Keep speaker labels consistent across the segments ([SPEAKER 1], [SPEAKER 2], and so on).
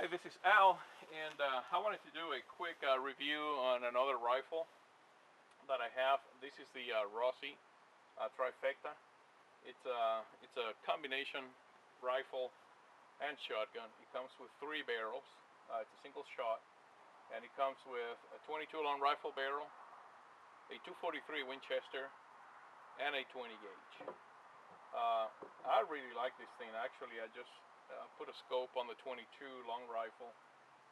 [SPEAKER 1] Hi, this is Al, and I wanted to do a quick review on another rifle that I have. This is the Rossi Trifecta. It's a combination rifle and shotgun. It comes with 3 barrels. It's a single shot, and it comes with a 22 long rifle barrel, a 243 Winchester, and a 20 gauge. I really like this thing. Actually, I just put a scope on the 22 long rifle,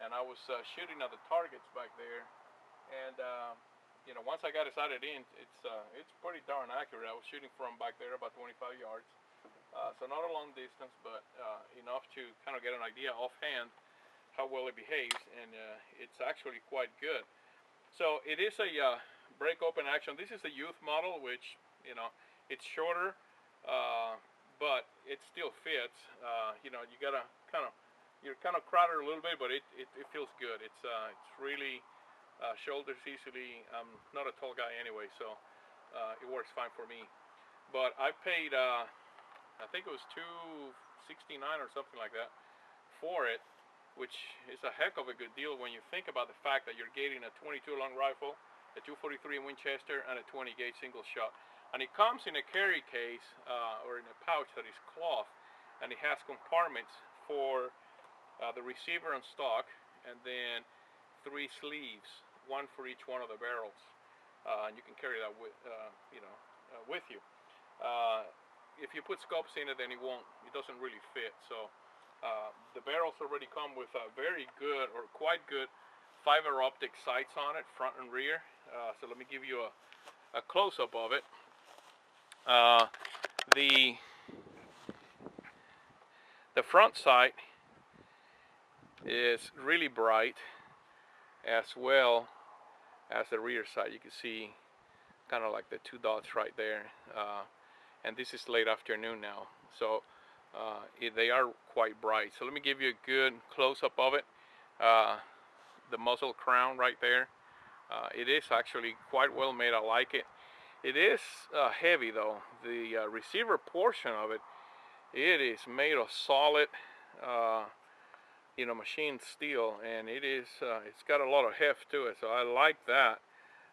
[SPEAKER 1] and I was shooting at the targets back there, and once I got it sighted in, it's pretty darn accurate. I was shooting from back there about 25 yards, so not a long distance, but enough to kind of get an idea offhand how well it behaves, and it's actually quite good. So it is a break open action. This is the youth model, which it's shorter, but it still fits. You gotta you're kind of crowded a little bit, but it feels good. It's really shoulders easily. I'm not a tall guy anyway, so it works fine for me. But I paid I think it was $269 or something like that for it, which is a heck of a good deal when you think about the fact that you're getting a 22 long rifle, a 243 Winchester, and a 20 gauge single shot. And it comes in a carry case or in a pouch that is cloth, and it has compartments for the receiver and stock, and then 3 sleeves, one for each one of the barrels, and you can carry that with with you. If you put scopes in it, then it doesn't really fit. So the barrels already come with a very good or quite good fiber optic sights on it, front and rear. So let me give you a close-up of it. The front sight is really bright, as well as the rear sight. You can see kind of like the 2 dots right there, and this is late afternoon now, so they are quite bright. So let me give you a good close-up of it. The muzzle crown right there. It is actually quite well made. I like it. It is heavy though. The receiver portion of it, it is made of solid, machined steel, and it's got a lot of heft to it. So I like that.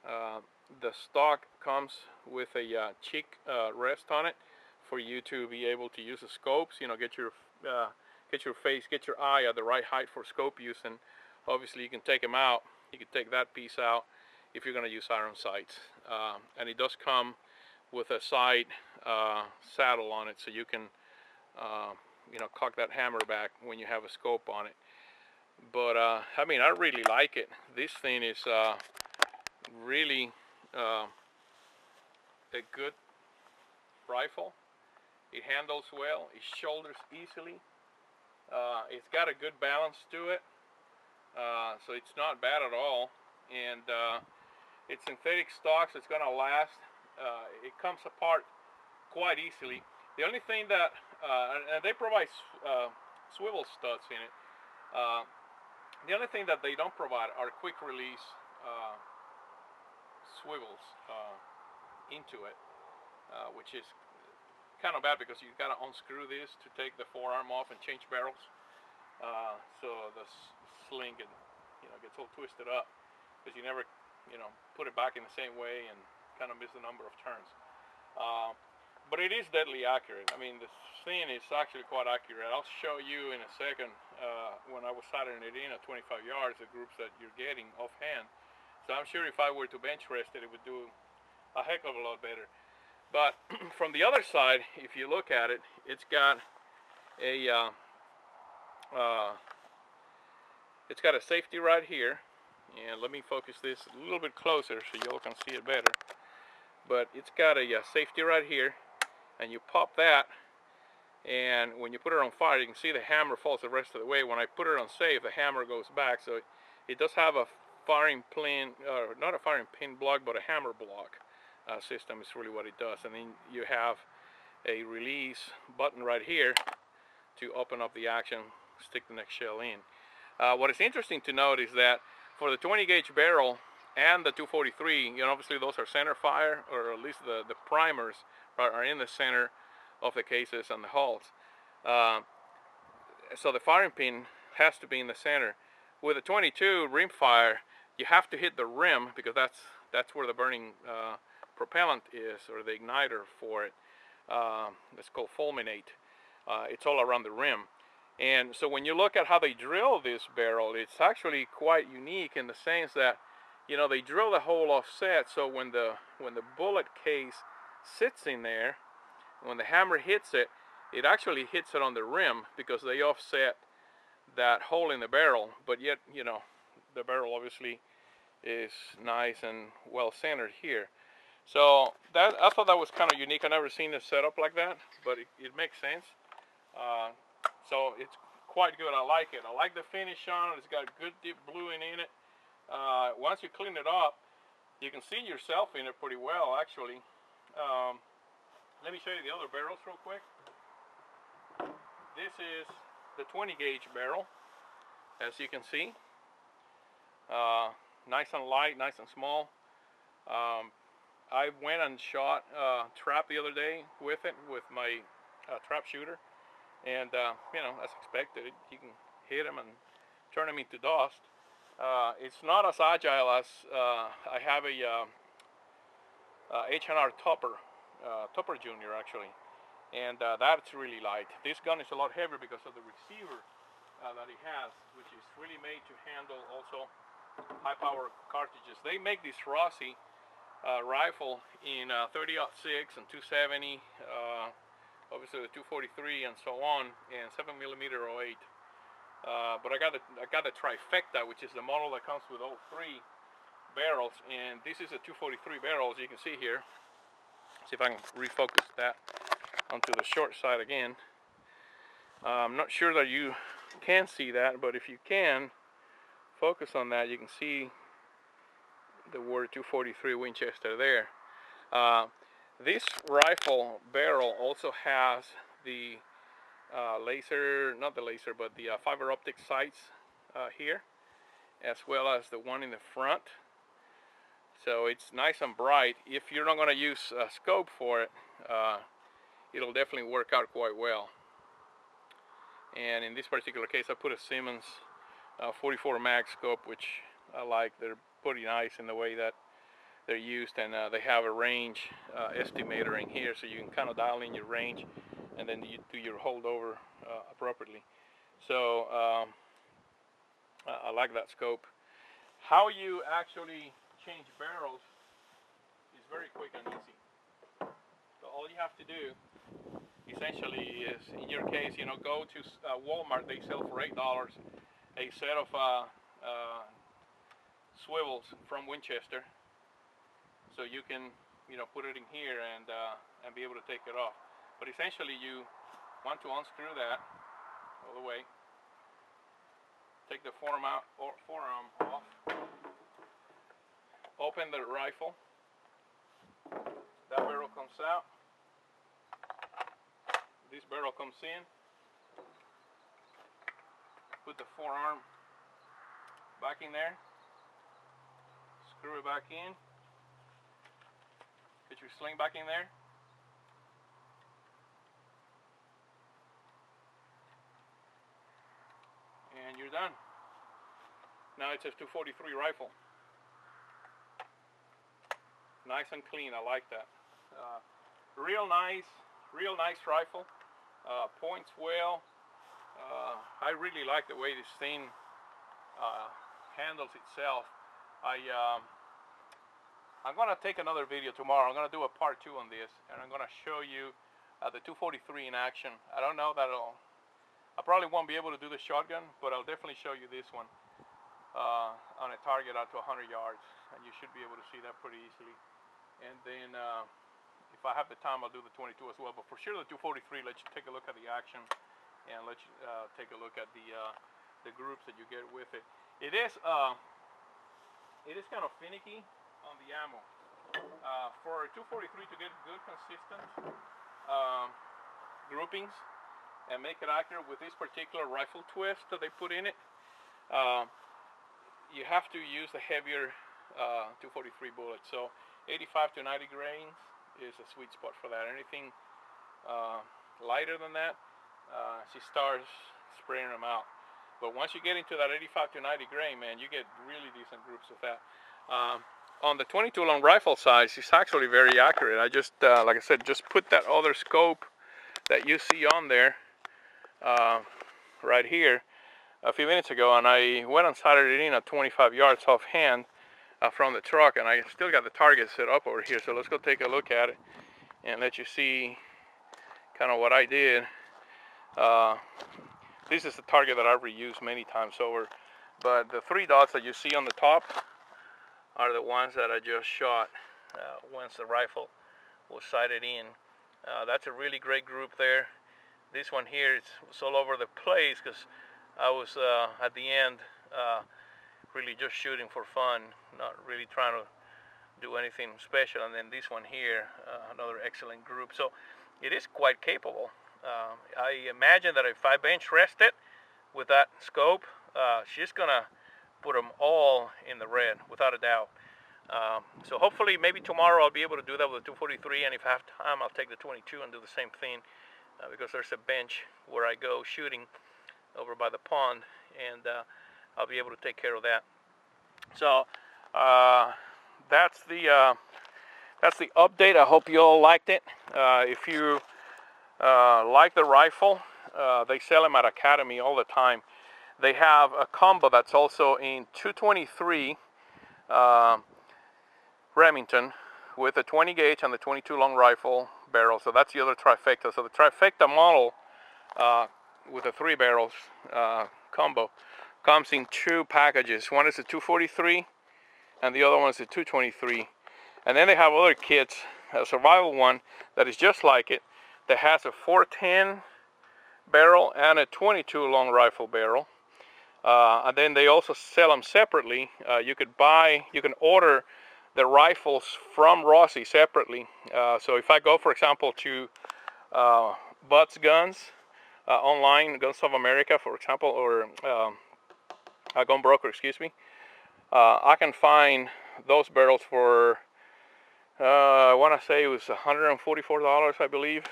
[SPEAKER 1] The stock comes with a cheek rest on it for you to be able to use the scopes. Get your eye at the right height for scope use, and obviously you can take them out. You can take that piece out if you're going to use iron sights, and it does come with a side saddle on it, so you can cock that hammer back when you have a scope on it. But I really like it. This thing is really a good rifle. It handles well. It shoulders easily. It's got a good balance to it, so it's not bad at all. And it's synthetic stock, so it's going to last. It comes apart quite easily. The only thing that and they provide swivel studs in it. The only thing that they don't provide are quick release swivels into it, which is kind of bad because you got to unscrew this to take the forearm off and change barrels. So the sling gets all twisted up because you never put it back in the same way and kind of miss the number of turns. But it is deadly accurate. The thing is actually quite accurate. I'll show you in a second when I was sighting it in at 25 yards, the groups that you're getting offhand. So I'm sure if I were to bench rest it, it would do a heck of a lot better. But from the other side, if you look at it, it's got a safety right here. And let me focus this a little bit closer so y'all can see it better. But it's got a safety right here, and you pop that, and when you put it on fire, you can see the hammer falls the rest of the way. When I put it on safe, the hammer goes back. So it does have a firing pin, not a firing pin block, but a hammer block system is really what it does. And then you have a release button right here to open up the action, stick the next shell in. What is interesting to note is that for the 20 gauge barrel and the 243, obviously those are center fire, or at least the primers are in the center of the cases and the hulls. So the firing pin has to be in the center. With a 22 rimfire, you have to hit the rim because that's where the burning propellant is, or the igniter for it. It's called fulminate. It's all around the rim. And so when you look at how they drill this barrel, it's actually quite unique in the sense that, you know, they drill the hole offset, so when the bullet case sits in there, when the hammer hits it, it actually hits it on the rim because they offset that hole in the barrel. But yet, you know, the barrel obviously is nice and well centered here. So that, I thought that was kind of unique. I never seen it set up like that, but it makes sense. So it's quite good. I like it. I like the finish on it. It's got good deep bluing in it. Once you clean it up, you can see yourself in it pretty well, actually. Let me show you the other barrels real quick. This is the 20 gauge barrel, as you can see. Nice and light, nice and small. I went and shot trap the other day with it, with my trap shooter. And, you know, as expected, you can hit them and turn them into dust. It's not as agile as I have a H&R Topper Junior, actually. And that's really light. This gun is a lot heavier because of the receiver that it has, which is really made to handle also high power cartridges. They make this Rossi rifle in 30-06 and 270, obviously the 243 and so on, and 7mm 08. But I got the Trifecta, which is the model that comes with all three barrels, and this is a 243 barrel, as you can see here. See if I can refocus that onto the short side again. I'm not sure that you can see that, but if you can focus on that, you can see the word 243 Winchester there. This rifle barrel also has the laser, not the laser, but the fiber optic sights here, as well as the one in the front. So it's nice and bright. If you're not going to use a scope for it, it'll definitely work out quite well. And in this particular case, I put a Simmons 44 mag scope, which I like. They're pretty nice in the way that they're used, and they have a range estimator in here, so you can kind of dial in your range, and then you do your holdover appropriately. So I like that scope. How you actually change barrels is very quick and easy. So all you have to do essentially is, in your case, you know, go to Walmart. They sell for $8 a set of swivels from Winchester. So you can, you know, put it in here and be able to take it off. But essentially, you want to unscrew that all the way. Take the forearm off. Open the rifle. That barrel comes out. This barrel comes in. Put the forearm back in there. Screw it back in. Get your sling back in there. And you're done. Now it's a 243 rifle. Nice and clean. I like that. Real nice rifle. Points well. I really like the way this thing handles itself. I'm going to take another video tomorrow. I'm going to do a part 2 on this, and I'm going to show you the 243 in action. I don't know that I probably won't be able to do the shotgun, but I'll definitely show you this one on a target out to 100 yards, and you should be able to see that pretty easily. And then if I have the time, I'll do the 22 as well. But for sure, the 243, let's take a look at the action, and let's take a look at the groups that you get with it. It is kind of finicky on the ammo. For a 243 to get good consistent groupings and make it accurate with this particular rifle twist that they put in it, you have to use the heavier 243 bullets. So 85 to 90 grains is a sweet spot for that. Anything lighter than that, she starts spraying them out. But once you get into that 85 to 90 grain, man, you get really decent groups of that. On the 22 long rifle size, it's actually very accurate. I just, like I said, just put that other scope that you see on there right here a few minutes ago, and I went and sighted it in at 25 yards offhand from the truck, and I still got the target set up over here. So let's go take a look at it and let you see kind of what I did. This is the target that I've reused many times over, but the 3 dots that you see on the top are the ones that I just shot once the rifle was sighted in. That's a really great group there. This one here, it's all over the place because I was at the end really just shooting for fun, not really trying to do anything special. And then this one here, another excellent group. So it is quite capable. I imagine that if I bench rest it with that scope, she's gonna put them all in the red without a doubt. So hopefully maybe tomorrow I'll be able to do that with the 243, and if I have time I'll take the 22 and do the same thing, because there's a bench where I go shooting over by the pond, and I'll be able to take care of that. So that's the update. I hope you all liked it. If you like the rifle, they sell them at Academy all the time. They have a combo that's also in 223 Remington with a 20 gauge and the 22 long rifle barrel. So that's the other trifecta. So the trifecta model with the 3 barrels combo comes in 2 packages. One is a 243 and the other one is a 223. And then they have other kits, a survival one that is just like it, that has a 410 barrel and a 22 long rifle barrel. And then they also sell them separately. You can order the rifles from Rossi separately. So if I go, for example, to Butts Guns online, Guns of America, for example, or Gun Broker, excuse me, I can find those barrels for, I want to say it was $144, I believe.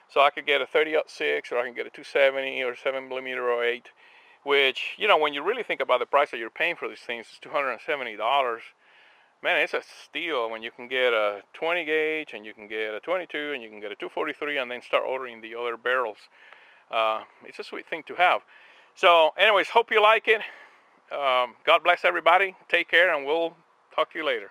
[SPEAKER 1] So I could get a 30-06, or I can get a 270 or 7mm 08, which, you know, when you really think about the price that you're paying for these things, it's $270. Man, it's a steal when you can get a 20 gauge and you can get a 22 and you can get a 243 and then start ordering the other barrels. It's a sweet thing to have. So anyways, hope you like it. God bless everybody. Take care, and we'll talk to you later.